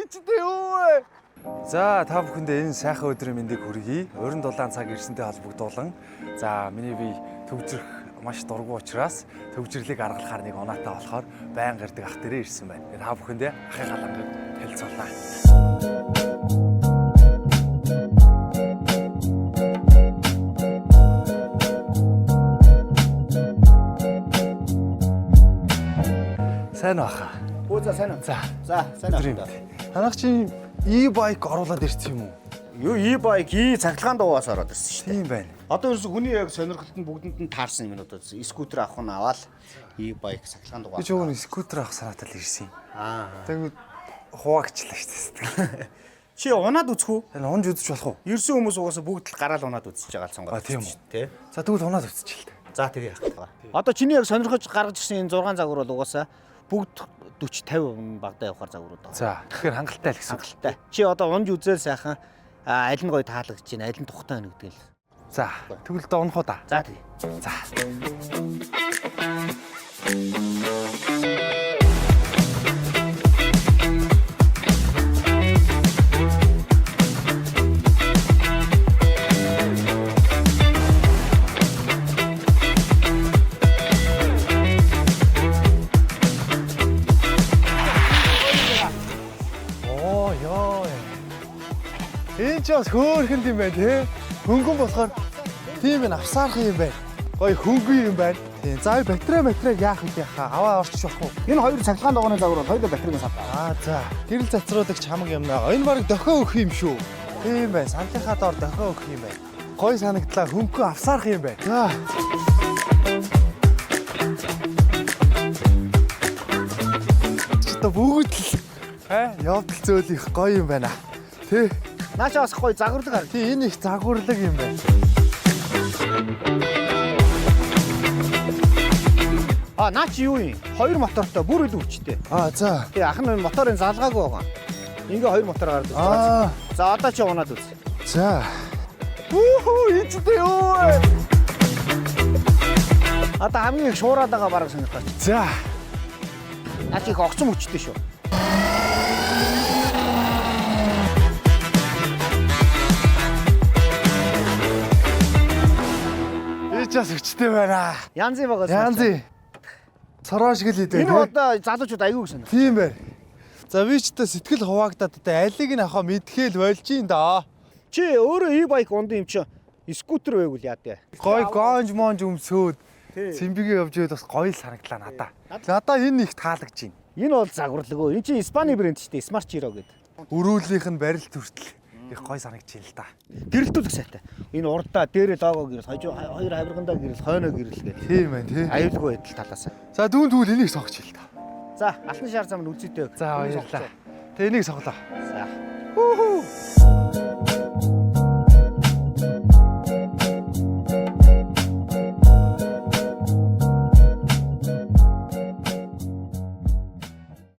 Ичдээ юу. За та бүхэндээ энэ сайхан өдрийн мэндийг хүргэе. Орон дулаан цаг ирсэнтэй холбогдуулан. За миний бие төвжрэх маш дургу учраас төвжирлийг аргалахаар нэг оноотой болохоор байн гэрдэг ах дээрээ ирсэн байна. Та бүхэндээ ахын галангыг танилцуулнаа. Сайн баха. Өө за сайн уу. За сайн уу. Танах чи e-bike оруулаад ирсэн юм уу? Юу e-bike цахилгаан дуугаас ороод ирсэн шүү дээ. Тийм байна. Одоо ерөөсө хүний яг сонирхолд нь бүгдэнд нь таарсан юм одоо скутер авах нь аваад e-bike цахилгаан дуугаас. Би ч өөр скутер авах санаатай л ирсэн юм. Тэгээд хуваагчлаа шүү дээ. Чи унаад үзэх үү? Энэ унж үзэж болох уу? Ирсэн хүмүүс угаасаа бүгд л гараал унаад үзэж байгаа л сонгоод. Тийм үү? Тэ. За тэгвэл унаад үзчихээ л дээ. За тэгээ яах вэ? Одоо чиний яг сонирхож гаргаж ирсэн энэ 6 загвар бол угаасаа бүгд 40-50% багтаа явахаар загварууд байна. За тэгэхээр хангалттай л гэсэн. Хангалттай. Чи одоо унж үзэл сайхан аль нь гоё таалагдж байна, аль нь тухтай байна гэдэг л. За тэгвэл доо унах уу да. За тэгээ. За. Энэ ч бас хөөрхөн юм байна тий. Хөнгөн болохоор тийм ээ авсаарах юм байна. Гоё хөнгөн юм байна. Тийм. За батарей яах вэ яхаа аваа орчих واخ уу. Энэ хоёр цахилгаан дууганы загвар бол хоёулаа батарейн сав. За гэрэл цацруулагч хамаг юм наа. Энэ баг дохио өгөх юм шүү. Тийм байна. Саналынхаа доор дохио өгөх юм байна. Гоё санагдлаа хөнгөн авсаарах юм байна. За. Чита бүгд л явдал зөөл их гоё юм байна. Тий. Наача бас гоё загварлаг хараг. Тий энэ их загварлаг юм байна. Наач юу юм? Хоёр мотортой бүр илүү хүчтэй. За. Тэгээ ах нь моторын залгаагүй байгаа. Ингээ хоёр мотор гараад үзсэн. За одоо чи унаад үз. За. Ичдээ юу. Одоо хамгийн их шуураад байгаа бараг сонирхож. За. Наач их огцом хүчтэй шүү. Ичээс хүчтэй байна. Янзын байгаа. Янзын. Цороо шиг л идэв. Энэ одоо залуучууд аягүй гэсэн. Тийм байна. За би ч та сэтгэл хуваагдаад одоо алиг нь авах мэдхэл болж ин да. Чи өөрөө e-bike ундын юм чи скутер байвал яа дээ. Гой гонж монж өмсөөд цэмбигээ явж байвал бас гоё л санагдлаа надаа. Надаа энэ их таалагдж байна. Энэ бол загварлаг өө. Энэ чи Испани брэнд шүү дээ. Smart Giro гэдэг. Өрөөлийнх нь барилт хүртэл их гоё санагдж байна л да. Гэрэлтүүлэх сайтай. Энэ урдаа дээрээ лого гэрэл, хоёр хавиргандаа гэрэл, хойноо гэрэл гэх. Тийм байна тий. Аюулгүй байдал талаас. За дүүн тэгвэл энийг согч хэл та. За, алтан шар зам нь үзээтэй. За баярлалаа. Тэгээ энийг соглоо. За.